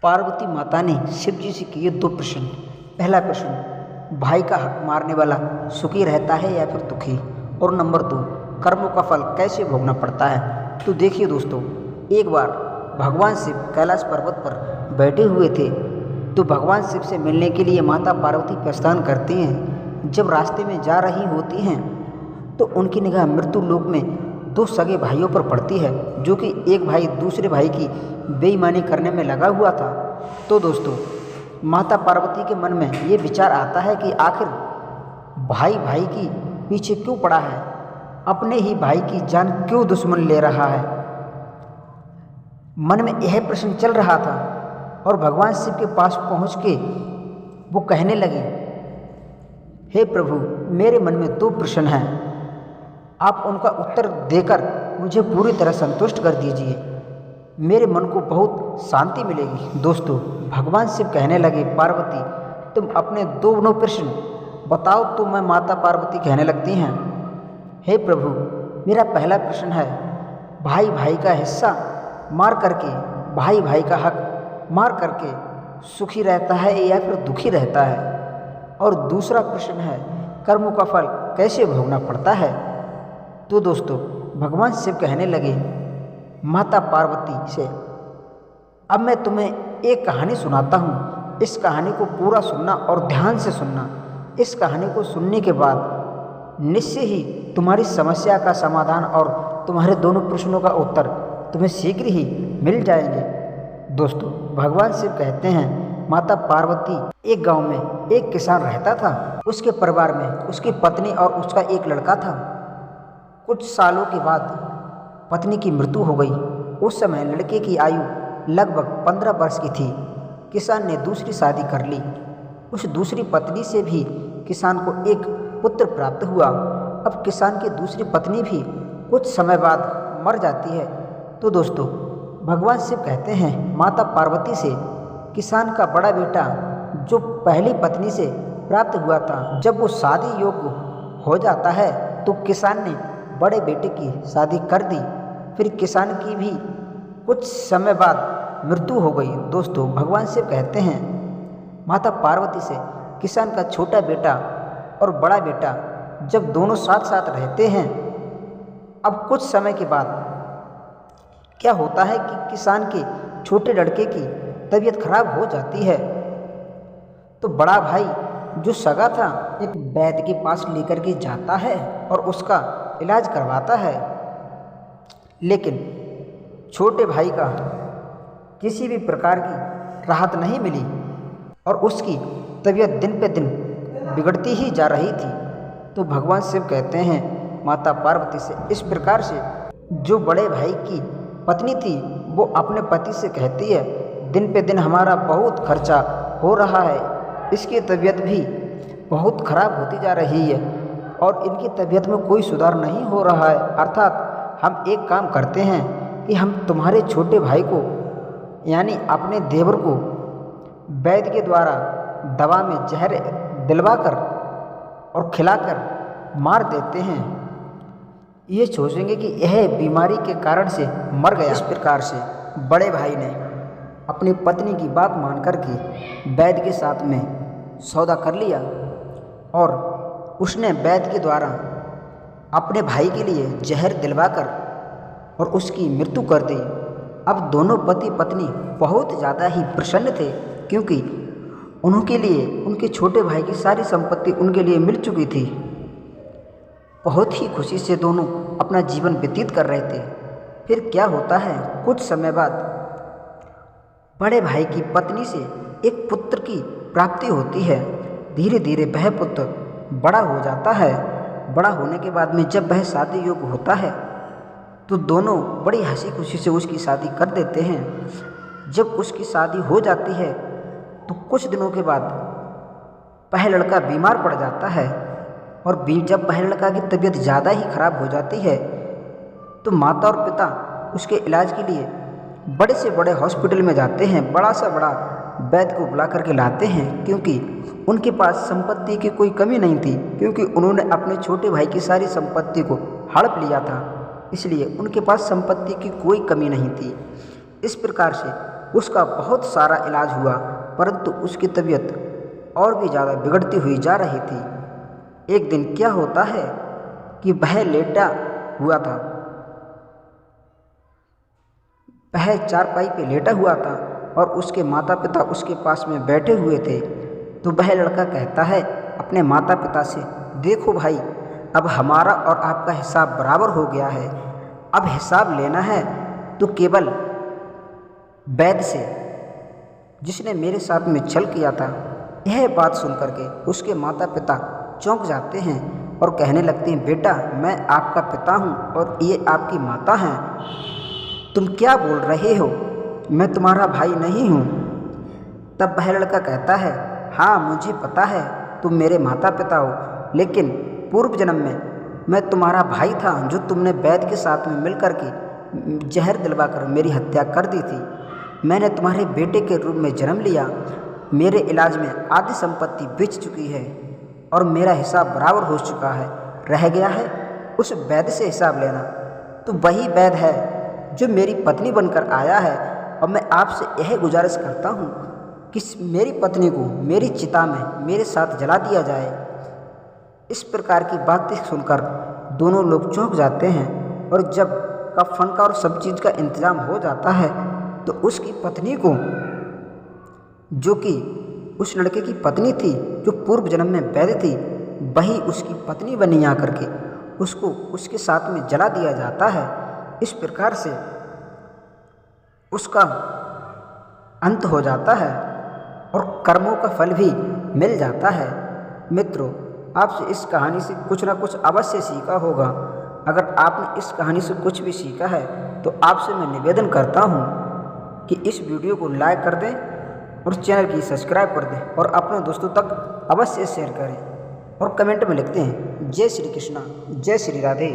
पार्वती माता ने शिव जी से किए दो प्रश्न। पहला प्रश्न, भाई का हक मारने वाला सुखी रहता है या फिर दुखी। और नंबर 2, कर्मों का फल कैसे भोगना पड़ता है। तो देखिए दोस्तों, एक बार भगवान शिव कैलाश पर्वत पर बैठे हुए थे तो भगवान शिव से मिलने के लिए माता पार्वती प्रस्थान करती हैं। जब रास्ते में जा रही होती हैं तो उनकी निगाह मृत्यु लोक में दो सगे भाइयों पर पड़ती है, जो कि एक भाई दूसरे भाई की बेईमानी करने में लगा हुआ था। तो दोस्तों, माता पार्वती के मन में ये विचार आता है कि आखिर भाई भाई की पीछे क्यों पड़ा है, अपने ही भाई की जान क्यों दुश्मन ले रहा है। मन में यह प्रश्न चल रहा था और भगवान शिव के पास पहुंच के वो कहने लगे, हे प्रभु, मेरे मन में दो प्रश्न हैं, आप उनका उत्तर देकर मुझे पूरी तरह संतुष्ट कर दीजिए, मेरे मन को बहुत शांति मिलेगी। दोस्तों, भगवान शिव कहने लगे, पार्वती तुम अपने दोनों प्रश्न बताओ। तो मैं माता पार्वती कहने लगती हैं, हे प्रभु, मेरा पहला प्रश्न है, भाई भाई का हिस्सा मार करके, भाई भाई का हक मार करके सुखी रहता है या फिर दुखी रहता है। और दूसरा प्रश्न है, कर्मों का फल कैसे भोगना पड़ता है। तो दोस्तों, भगवान शिव कहने लगे माता पार्वती से, अब मैं तुम्हें एक कहानी सुनाता हूँ, इस कहानी को पूरा सुनना और ध्यान से सुनना। इस कहानी को सुनने के बाद निश्चय ही तुम्हारी समस्या का समाधान और तुम्हारे दोनों प्रश्नों का उत्तर तुम्हें शीघ्र ही मिल जाएंगे। दोस्तों, भगवान शिव कहते हैं, माता पार्वती एक गांव में एक किसान रहता था। उसके परिवार में उसकी पत्नी और उसका एक लड़का था। कुछ सालों के बाद पत्नी की मृत्यु हो गई। उस समय लड़के की आयु लगभग 15 वर्ष की थी। किसान ने दूसरी शादी कर ली। उस दूसरी पत्नी से भी किसान को एक पुत्र प्राप्त हुआ। अब किसान की दूसरी पत्नी भी कुछ समय बाद मर जाती है। तो दोस्तों, भगवान शिव कहते हैं माता पार्वती से, किसान का बड़ा बेटा जो पहली पत्नी से प्राप्त हुआ था, जब वो शादी योग्य हो जाता है तो किसान ने बड़े बेटे की शादी कर दी। फिर किसान की भी कुछ समय बाद मृत्यु हो गई। दोस्तों, भगवान शिव कहते हैं माता पार्वती से, किसान का छोटा बेटा और बड़ा बेटा जब दोनों साथ साथ रहते हैं, अब कुछ समय के बाद क्या होता है कि किसान के छोटे लड़के की तबीयत खराब हो जाती है। तो बड़ा भाई जो सगा था, एक वैद्य के पास लेकर के जाता है और उसका इलाज करवाता है, लेकिन छोटे भाई का किसी भी प्रकार की राहत नहीं मिली और उसकी तबीयत दिन पे दिन बिगड़ती ही जा रही थी। तो भगवान शिव कहते हैं माता पार्वती से, इस प्रकार से जो बड़े भाई की पत्नी थी वो अपने पति से कहती है, दिन पे दिन हमारा बहुत खर्चा हो रहा है, इसकी तबीयत भी बहुत खराब होती जा रही है और इनकी तबीयत में कोई सुधार नहीं हो रहा है। अर्थात हम एक काम करते हैं कि हम तुम्हारे छोटे भाई को, यानी अपने देवर को, वैद्य के द्वारा दवा में जहर दिलवाकर और खिलाकर मार देते हैं। ये सोचेंगे कि यह बीमारी के कारण से मर गया। इस प्रकार से बड़े भाई ने अपनी पत्नी की बात मान कर के वैद्य के साथ में सौदा कर लिया और उसने वैद्य के द्वारा अपने भाई के लिए जहर दिलवाकर और उसकी मृत्यु कर दी। अब दोनों पति पत्नी बहुत ज़्यादा ही प्रसन्न थे, क्योंकि उनके लिए उनके छोटे भाई की सारी संपत्ति उनके लिए मिल चुकी थी। बहुत ही खुशी से दोनों अपना जीवन व्यतीत कर रहे थे। फिर क्या होता है, कुछ समय बाद बड़े भाई की पत्नी से एक पुत्र की प्राप्ति होती है। धीरे धीरे वह पुत्र बड़ा हो जाता है। बड़ा होने के बाद में जब वह शादी योग्य होता है तो दोनों बड़ी हंसी खुशी से उसकी शादी कर देते हैं। जब उसकी शादी हो जाती है तो कुछ दिनों के बाद वह लड़का बीमार पड़ जाता है और जब वह लड़का की तबीयत ज़्यादा ही खराब हो जाती है तो माता और पिता उसके इलाज के लिए बड़े से बड़े हॉस्पिटल में जाते हैं, बड़ा से बड़ा वैद्य को बुला करके लाते हैं, क्योंकि उनके पास संपत्ति की कोई कमी नहीं थी, क्योंकि उन्होंने अपने छोटे भाई की सारी संपत्ति को हड़प लिया था, इसलिए उनके पास संपत्ति की कोई कमी नहीं थी। इस प्रकार से उसका बहुत सारा इलाज हुआ, परंतु उसकी तबीयत और भी ज़्यादा बिगड़ती हुई जा रही थी। एक दिन क्या होता है कि वह लेटा हुआ था, वह चारपाई पे लेटा हुआ था और उसके माता पिता उसके पास में बैठे हुए थे। तो वह लड़का कहता है अपने माता पिता से, देखो भाई, अब हमारा और आपका हिसाब बराबर हो गया है। अब हिसाब लेना है तो केवल वैद्य से, जिसने मेरे साथ में छल किया था। यह बात सुन करके उसके माता पिता चौंक जाते हैं और कहने लगते हैं, बेटा, मैं आपका पिता हूँ और ये आपकी माता हैं। तुम क्या बोल रहे हो? मैं तुम्हारा भाई नहीं हूँ। तब वह लड़का कहता है, हाँ, मुझे पता है तुम मेरे माता पिता हो, लेकिन पूर्व जन्म में मैं तुम्हारा भाई था जो तुमने वैद्य के साथ में मिलकर के जहर दिलवाकर मेरी हत्या कर दी थी। मैंने तुम्हारे बेटे के रूप में जन्म लिया। मेरे इलाज में आधी संपत्ति बेच चुकी है और मेरा हिसाब बराबर हो चुका है। रह गया है उस वैद्य से हिसाब लेना। तो वही वैद्य है जो मेरी पत्नी बनकर आया है और मैं आपसे यह गुजारिश करता हूँ कि मेरी पत्नी को मेरी चिता में मेरे साथ जला दिया जाए। इस प्रकार की बातें सुनकर दोनों लोग चौंक जाते हैं और जब कफन का और सब चीज़ का इंतज़ाम हो जाता है तो उसकी पत्नी को, जो कि उस लड़के की पत्नी थी जो पूर्व जन्म में वैद्य थी, वही उसकी पत्नी बनी आकर के उसको उसके साथ में जला दिया जाता है। इस प्रकार से उसका अंत हो जाता है और कर्मों का फल भी मिल जाता है। मित्रों, आपसे इस कहानी से कुछ ना कुछ अवश्य सीखा होगा। अगर आपने इस कहानी से कुछ भी सीखा है तो आपसे मैं निवेदन करता हूँ कि इस वीडियो को लाइक कर दें और चैनल की सब्सक्राइब कर दें और अपने दोस्तों तक अवश्य शेयर करें और कमेंट में लिखते हैं, जय श्री कृष्णा, जय श्री राधे।